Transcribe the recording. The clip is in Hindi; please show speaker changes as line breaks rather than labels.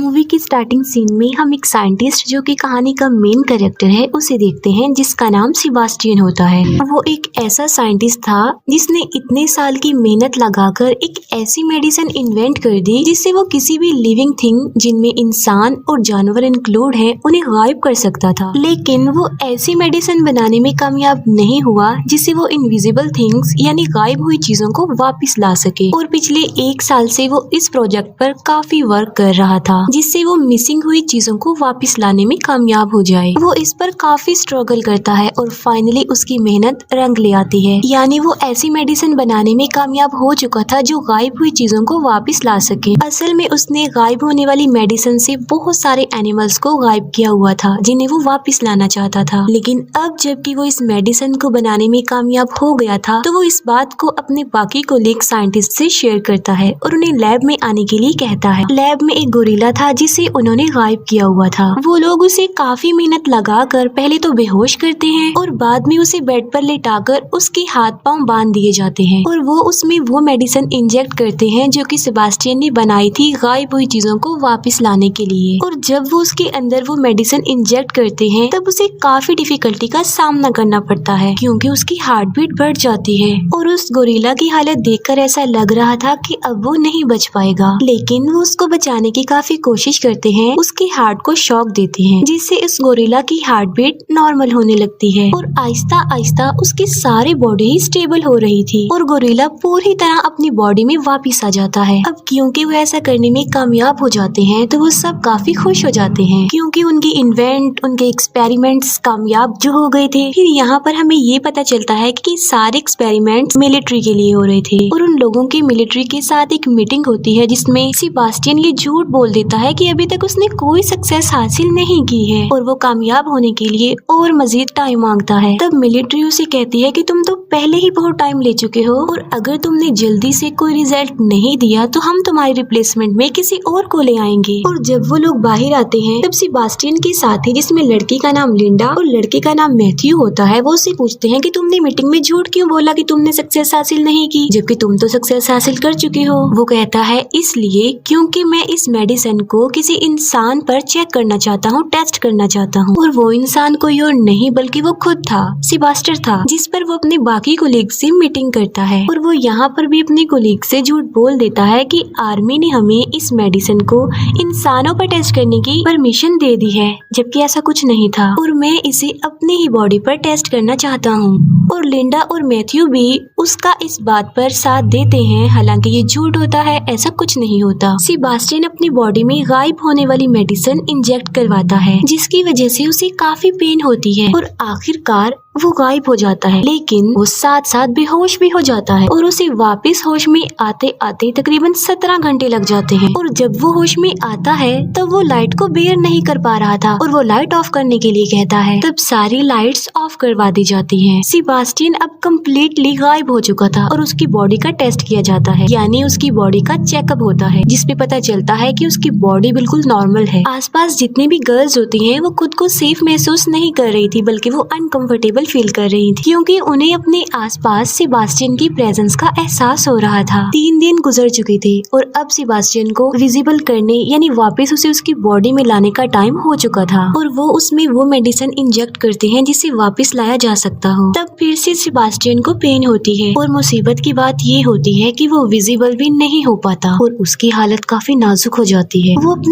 मूवी की स्टार्टिंग सीन में हम एक साइंटिस्ट जो कि कहानी का मेन कैरेक्टर है उसे देखते हैं, जिसका नाम सेबास्टियन होता है। वो एक ऐसा साइंटिस्ट था जिसने इतने साल की मेहनत लगाकर एक ऐसी मेडिसिन इन्वेंट कर दी जिससे वो किसी भी लिविंग थिंग, जिनमें इंसान और जानवर इंक्लूड है, उन्हें गायब कर सकता था। लेकिन वो ऐसी मेडिसिन बनाने में कामयाब नहीं हुआ जिससे वो इनविजिबल थिंग्स यानी गायब हुई चीजों को वापस ला सके। और पिछले 1 साल से वो इस प्रोजेक्ट पर काफी वर्क कर रहा था जिससे वो मिसिंग हुई चीजों को वापस लाने में कामयाब हो जाए। वो इस पर काफी स्ट्रगल करता है और फाइनली उसकी मेहनत रंग ले आती है, यानी वो ऐसी मेडिसिन बनाने में कामयाब हो चुका था जो गायब हुई चीजों को वापस ला सके। असल में उसने गायब होने वाली मेडिसिन से बहुत सारे एनिमल्स को गायब किया हुआ था जिन्हें वो वापस लाना चाहता था। लेकिन अब जबकि वो इस मेडिसिन को बनाने में कामयाब हो गया था तो वो इस बात को अपने बाकी कोलीग साइंटिस्ट से शेयर करता है और उन्हें लैब में आने के लिए कहता है। लैब में एक गोरिल्ला था जिसे उन्होंने गायब किया हुआ था। वो लोग उसे काफी मेहनत लगाकर पहले तो बेहोश करते हैं और बाद में उसे बेड पर लेटाकर उसके हाथ पांव बांध दिए जाते हैं और वो उसमें वो मेडिसिन इंजेक्ट करते हैं जो कि सेबास्टियन ने बनाई थी गायब हुई चीजों को वापस लाने के लिए। और जब वो उसके अंदर वो मेडिसिन इंजेक्ट करते हैं तब उसे काफी डिफिकल्टी का सामना करना पड़ता है क्योंकि उसकी हार्ट बीट बढ़ जाती है और उस गोरिल्ला की हालत देखकर ऐसा लग रहा था कि अब वो नहीं बच पाएगा। लेकिन वो उसको बचाने की काफी कोशिश करते हैं, उसके हार्ट को शॉक देते हैं जिससे इस गोरिल्ला की हार्ट बीट नॉर्मल होने लगती है और आहिस्ता आहिस्ता उसकी सारी बॉडी स्टेबल हो रही थी और गोरिल्ला पूरी तरह अपनी बॉडी में वापस आ जाता है। अब क्योंकि वो ऐसा करने में कामयाब हो जाते हैं तो वो सब काफी खुश हो जाते हैं क्योंकि उनकी इन्वेंट, उनके एक्सपेरिमेंट्स कामयाब जो हो गए थे। फिर यहाँ पर हमें ये पता चलता है कि सारे एक्सपेरिमेंट्स मिलिट्री के लिए हो रहे थे और उन लोगों की मिलिट्री के साथ एक मीटिंग होती है जिसमें सेबास्टियन ये झूठ बोल देता है कि अभी तक उसने कोई सक्सेस हासिल नहीं की है और वो कामयाब होने के लिए और मजीद टाइम मांगता है। तब मिलिट्री उसे कहती है कि तुम तो पहले ही बहुत टाइम ले चुके हो और अगर तुमने जल्दी से कोई रिजल्ट नहीं दिया तो हम तुम्हारे रिप्लेसमेंट में किसी और को ले आएंगे। और जब वो लोग बाहर आते हैं तब सेबास्टियन के साथी, जिसमें लड़की का नाम लिंडा और लड़के का नाम मैथ्यू होता है, वो उसे पूछते हैं कि तुमने मीटिंग में झूठ क्यों बोला कि तुमने सक्सेस हासिल नहीं की जबकि तुम तो सक्सेस हासिल कर चुके हो। वो कहता है इसलिए क्योंकि मैं इस मेडिसिन को किसी इंसान पर चेक करना चाहता हूँ, टेस्ट करना चाहता हूँ। और वो इंसान कोई और नहीं बल्कि वो खुद था, सेबास्टियन था, जिस पर वो अपने बाकी कोलीग से मीटिंग करता है। और वो यहाँ पर भी अपने कोलीग से झूठ बोल देता है कि आर्मी ने हमें इस मेडिसिन को इंसानों पर टेस्ट करने की परमिशन दे दी है जबकि ऐसा कुछ नहीं था और मैं इसे अपनी ही बॉडी पर टेस्ट करना चाहता हूँ। और लिंडा और मैथ्यू भी उसका इस बात पर साथ देते हैं, हालांकि ये झूठ होता है, ऐसा कुछ नहीं होता। सेबास्टियन अपनी बॉडी में गायब होने वाली मेडिसिन इंजेक्ट करवाता है जिसकी वजह से उसे काफी पेन होती है और आखिरकार वो गायब हो जाता है। लेकिन वो साथ साथ बेहोश भी हो जाता है और उसे वापस होश में आते आते तकरीबन 17 घंटे लग जाते हैं। और जब वो होश में आता है तब वो लाइट को बेयर नहीं कर पा रहा था और वो लाइट ऑफ करने के लिए कहता है। तब सारी लाइट्स ऑफ करवा दी जाती हैं। सेबास्टियन अब कम्प्लीटली गायब हो चुका था और उसकी बॉडी का टेस्ट किया जाता है, यानी उसकी बॉडी का चेकअप होता है जिसपे पता चलता है कि उसकी बॉडी बिल्कुल नॉर्मल है। आसपास जितनी भी गर्ल्स होती हैं वो खुद को सेफ महसूस नहीं कर रही थी बल्कि वो अनकंफर्टेबल फील कर रही थी क्योंकि उन्हें अपने आसपास सेबास्टियन की प्रेजेंस का एहसास हो रहा था। 3 दिन गुजर चुके थे और अब सेबास्टियन को विजिबल करने यानी वापस उसे उसकी बॉडी में लाने का टाइम हो चुका था और वो उसमें वो मेडिसिन इंजेक्ट करते हैं जिसे वापस लाया जा सकता हो। तब फिर से सेबास्टियन को पेन होती है और मुसीबत की बात ये होती है कि वो विजिबल भी नहीं हो पाता और उसकी हालत काफी नाजुक हो जाती है। वो अपनी